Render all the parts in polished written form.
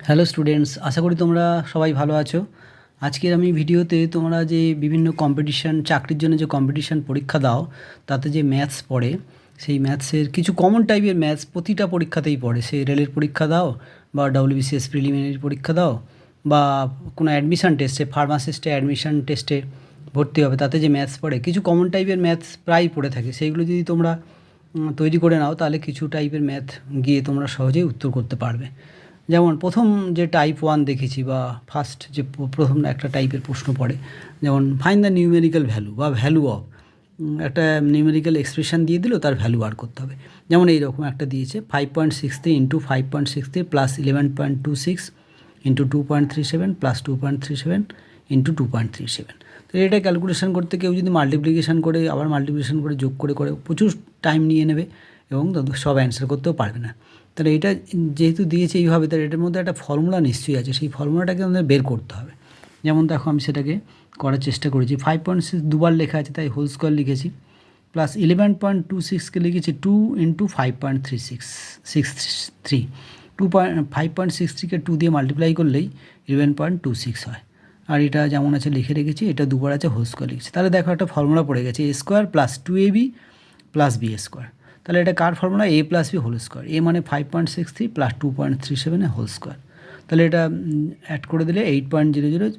Hello students, আশা করি তোমরা সবাই ভালো আছো। আজকের আমি ভিডিওতে তোমরা যে বিভিন্ন কম্পিটিশান, চাকরির জন্য যে কম্পিটিশান পরীক্ষা দাও, তাতে যে ম্যাথস পড়ে, সেই ম্যাথসের কিছু কমন টাইপের ম্যাথস প্রতিটা পরীক্ষাতেই পড়ে। সেই রেলের পরীক্ষা দাও বা WBCS প্রিলিমিনারি পরীক্ষা দাও বা কোনো অ্যাডমিশান টেস্টে, ফার্মাসিস্টে অ্যাডমিশান টেস্টে ভর্তি হবে, তাতে যে ম্যাথস পড়ে, কিছু কমন টাইপের ম্যাথস প্রায়ই পড়ে থাকে। সেইগুলো যদি তোমরা তৈরি করে নাও, তাহলে কিছু টাইপের ম্যাথ গিয়ে তোমরা সহজেই উত্তর করতে পারবে। যেমন প্রথম যে টাইপ 1 দেখেছি বা ফার্স্ট যে প্রথম একটা টাইপের প্রশ্ন পড়ে, যেমন ফাইন্ড দ্য নিউমেরিক্যাল ভ্যালু বা ভ্যালু অফ, একটা নিউমেরিক্যাল এক্সপ্রেশন দিয়ে দিল, তার ভ্যালু বার করতে হবে। যেমন এইরকম একটা দিয়েছে 5.63 into 5.63 plus 11.26 into 2.37 plus 2.37 into 2.37। তো এটা ক্যালকুলেশন করতে কেউ যদি মাল্টিপ্লিকেশান করে আবার মাল্টিপ্লিকেশান করে যোগ করে করে প্রচুর টাইম নিয়ে নেবে এবং সব অ্যান্সার করতেও পারবে না। তাহলে এটা যেহেতু দিয়েছে এইভাবে, তাহলে এটার মধ্যে একটা ফর্মুলা নিশ্চয়ই আছে, সেই ফর্মুলাটাকে আমাদের বের করতে হবে। যেমন দেখো, আমি সেটাকে করার চেষ্টা করেছি। 5.6 দুবার লেখা আছে, তাই হোল স্কোয়ার লিখেছি, প্লাস 11.26কে লিখেছি 2 ইন্টু 5.3663। 5.63কে 2 দিয়ে মাল্টিপ্লাই করলেই 11.26 হয়। আর এটা যেমন আছে লিখে রেখেছি, এটা দুবার আছে, হোল স্কোয়ার লিখেছি। তাহলে দেখো একটা ফর্মুলা পড়ে গেছে, a square plus 2ab plus b square. তাহলে এটা কার formula? a plus B whole square. এ মানে 5.63 প্লাস 2.37 হোল স্কোয়ার। তাহলে এটা অ্যাড করে দিলে 8.00,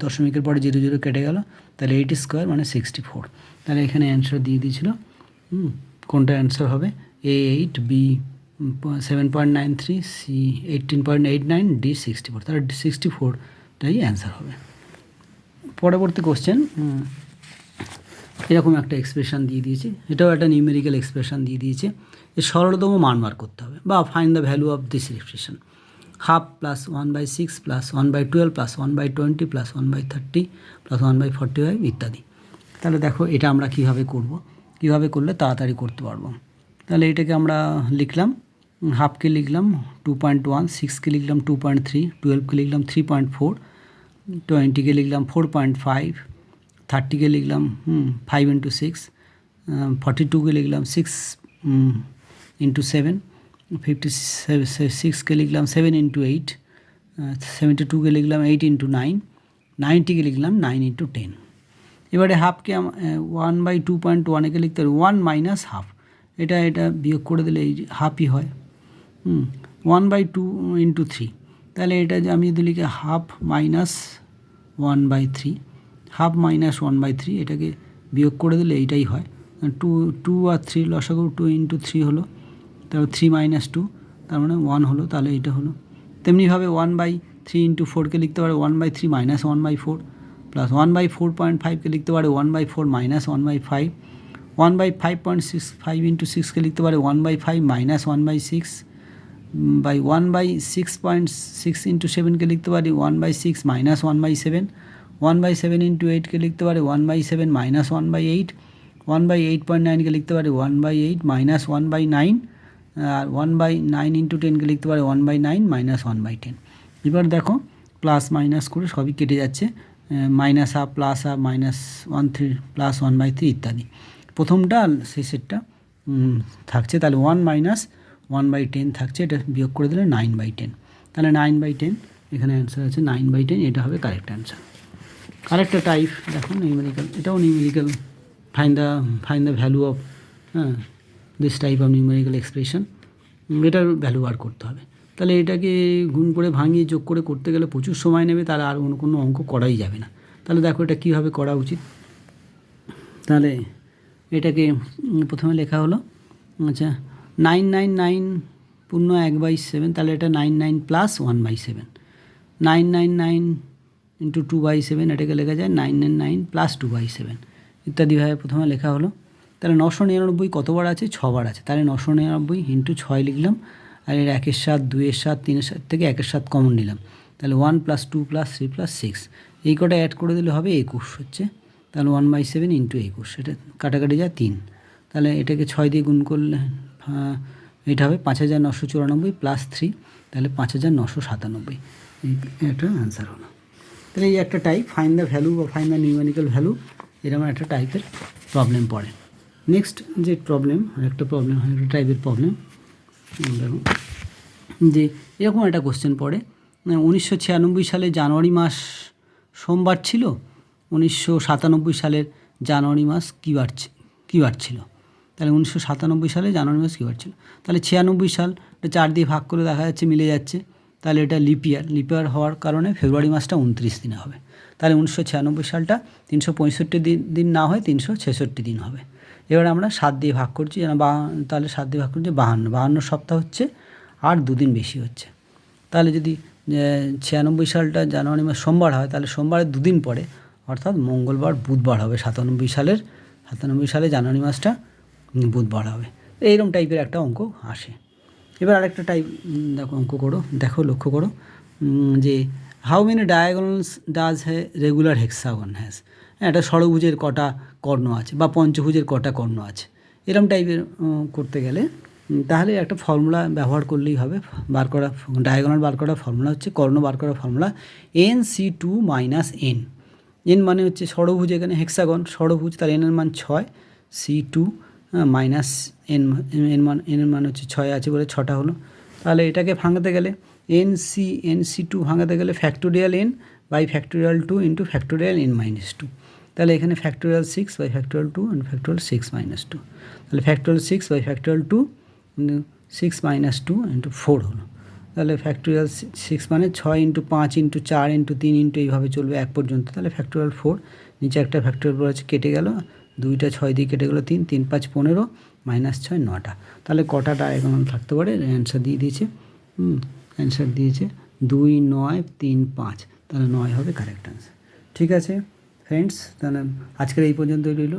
দশমিকের পরে 00 কেটে গেল, তাহলে 8 স্কোয়ার মানে 64। তাহলে এখানে অ্যান্সার দিয়ে দিয়েছিল। কোনটা অ্যান্সার হবে? a 8, b 7.93, c 18.89, d 64। তাহলে 64টাই অ্যান্সার হবে। পরবর্তী কোশ্চেন, এরকম একটা এক্সপ্রেশন দিয়ে দিয়েছে, এটাও একটা নিউমেরিক্যাল এক্সপ্রেশন দিয়ে দিয়েছে। এর সরলতম মান বার করতে হবে বা find the value of this expression. 1/2 plus 1/6 plus 1/12 plus 1/20 plus 1/30 plus 1/45 ইত্যাদি। তাহলে দেখো এটা আমরা কীভাবে করব, কীভাবে করলে তাড়াতাড়ি করতে পারবো। তাহলে এটাকে আমরা লিখলাম, হাফকে লিখলাম 2.1, 6কে লিখলাম 2.3, 12কে লিখলাম 3.4, 20কে লিখলাম 4.5, 30কে লিখলাম 5 ইন্টু 6, 42কে লিখলাম 6 ইন্টু 7, 56কে লিখলাম 7 ইন্টু 8, 72কে লিখলাম 8 ইন্টু 9, 90কে লিখলাম 9 ইন্টু 10। এবারে হাফকে 1/2.1কে লিখতে হবে 1 মাইনাস হাফ। এটা বিয়োগ করে দিলে এই হাফই হয়। 1/2 ইন্টু 3, তাহলে এটা যে আমি যদি লিখি হাফ মাইনাস 1/3, হাফ মাইনাস 1/3, এটাকে বিয়োগ করে দিলে এইটাই হয়। 2 আর 3 লসাগু, 2 ইন্টু 3 হলো, তারপর 3 মাইনাস 2, তার মানে 1 হলো, তাহলে এটা হলো। তেমনিভাবে 1/3 ইন্টু 4কে লিখতে পারে 1/3 মাইনাস 1/4 প্লাস 1/4.5কে লিখতে পারে 1/4 মাইনাস 1/5, 1/5.65 ইন্টু 6কে লিখতে পারে 1/5 মাইনাস 1/6, বাই 1/6.6 ইন্টু 7কে লিখতে পারি 1/6 মাইনাস 1/7, 1/7 ইন্টু 8কে লিখতে পারে 1/7 মাইনাস 1/8, 1/8.9কে লিখতে পারে 1/8 মাইনাস 1/9, আর 1/9 ইন্টু 10কে লিখতে পারে 1/9 মাইনাস 1/10। এবার দেখো প্লাস মাইনাস করে সবই কেটে যাচ্ছে, minus half plus half minus 1/3 plus 1/3 ইত্যাদি। প্রথমটা শেষেরটা থাকছে, তাহলে 1 মাইনাস 1/10 থাকছে, এটা বিয়োগ করে দিলে 9/10। তাহলে 9/10 এখানে অ্যান্সার আছে 9/10, এটা হবে কারেক্ট অ্যান্সার। আরেকটা টাইপ দেখো নিউমেরিক্যাল, এটাও numerical, find the value of this type of numerical expression. এটার ভ্যালু বার করতে হবে। তাহলে এটাকে গুণ করে ভাঙিয়ে যোগ করে করতে গেলে প্রচুর সময় নেবে, তাহলে আর কোনো অঙ্ক করাই যাবে না। তাহলে দেখো এটা কীভাবে করা উচিত। তাহলে এটাকে প্রথমে লেখা হলো, আচ্ছা 999 পূর্ণ 1/7, তাহলে এটা 99 প্লাস 1/7, 999 ইন্টু 2/7, এটাকে লেখা যায় 999 প্লাস 2/7 ইত্যাদিভাবে প্রথমে লেখা হলো। তাহলে 999 কতবার আছে? 6বার আছে, তাহলে 999 ইন্টু 6 লিখলাম, আর এর 1-এর 7, 2-এর 7, 3-এর 7 থেকে 1-এর 7 কমন নিলাম, তাহলে 1 প্লাস 2 প্লাস 3 প্লাস 6, এই কটা অ্যাড করে দিলে হবে 21 হচ্ছে। তাহলে 1/7 ইন্টু 21, এটা কাটাকাটি যায় 3, তাহলে এটাকে 6 দিয়ে গুণ করলে এটা হবে 5994 প্লাস 3, তাহলে 5997, এটা অ্যান্সার হলো। তাহলে এই একটা টাইপ, ফাইন্ড দ্য ভ্যালু বা ফাইন্ড দ্য নিউমেরিক্যাল ভ্যালু, এরকম একটা টাইপের প্রবলেম পড়ে। নেক্সট যে প্রবলেম, একটা প্রবলেম হয়, একটা টাইপের প্রবলেম, দেখো যে এরকম একটা কোশ্চেন পড়ে 1996 সালে জানুয়ারি মাস সোমবার ছিল, 1997 সালের জানুয়ারি মাস কী বার ছিল। তাহলে 1997 সালে জানুয়ারি মাস কী বার ছিল, তাহলে 96 সাল 4 দিয়ে ভাগ করে দেখা যাচ্ছে মিলে যাচ্ছে, তাহলে এটা লিপ ইয়ার হওয়ার কারণে ফেব্রুয়ারি মাসটা 29 দিনে হবে। তাহলে 1996 সালটা 365 দিন না হয় 366 দিন হবে। এবার আমরা 7 দিয়ে ভাগ করছি, তাহলে 7 দিয়ে ভাগ করছি 52 সপ্তাহ হচ্ছে, আর 2 দিন বেশি হচ্ছে। তাহলে যদি 96 সালটা জানুয়ারি মাস সোমবার হয়, তাহলে সোমবারের 2 দিন পরে অর্থাৎ মঙ্গলবার বুধবার হবে 97 সালে জানুয়ারি মাসটা বুধবার হবে। এইরকম টাইপের একটা অঙ্ক আসে। এবার আরেকটা টাইপ লক্ষ্য করো যে how many diagonals does regular hexagon has. একটা ষড়ভুজের কটা কর্ণ আছে বা পঞ্চভুজের কটা কর্ণ আছে, এরকম টাইপের করতে গেলে তাহলে একটা ফর্মুলা ব্যবহার করলেই হবে। ডায়াগোনাল বার করার ফর্মুলা হচ্ছে, কর্ণ বার করার ফর্মুলা NC2 - N। এন মানে হচ্ছে ষড়ভুজ, এখানে হেক্সাগন ষড়ভুজ, তার এনের মান 6, C2 মাইনাস এনের মান হচ্ছে 6 আছে বলে 6টা হলো। তাহলে এটাকে ভাঙাতে গেলে NC2 ভাঙাতে গেলে factorial n by factorial 2 into factorial n-2। তাহলে এখানে factorial 6 by factorial 2 into factorial 6 - 2। তাহলে factorial 6 by factorial 2 into 6 - 2 into 4 হলো। তাহলে ফ্যাক্টোরিয়াল 6 মানে 6 ইন্টু 5 ইন্টু 4 ইন্টু 3 ইন্টু এইভাবে চলবে 1 পর্যন্ত। তাহলে ফ্যাক্টোরিয়াল 4, নিচে একটা ফ্যাক্টোরিয়াল আছে কেটে গেল, 2টা 6 দিয়ে কেটে গেল 3, 3 5 15 মাইনাস 6 9টা। তাহলে কটা ডায়াগোনাল থাকতে পারে, অ্যান্সার দিয়ে দিয়েছে, অ্যান্সার দিয়েছে 2 9 3 5, তাহলে 9 হবে কারেক্ট অ্যান্সার। ঠিক আছে ফ্রেন্ডস, তাহলে আজকের এই পর্যন্তই রইল।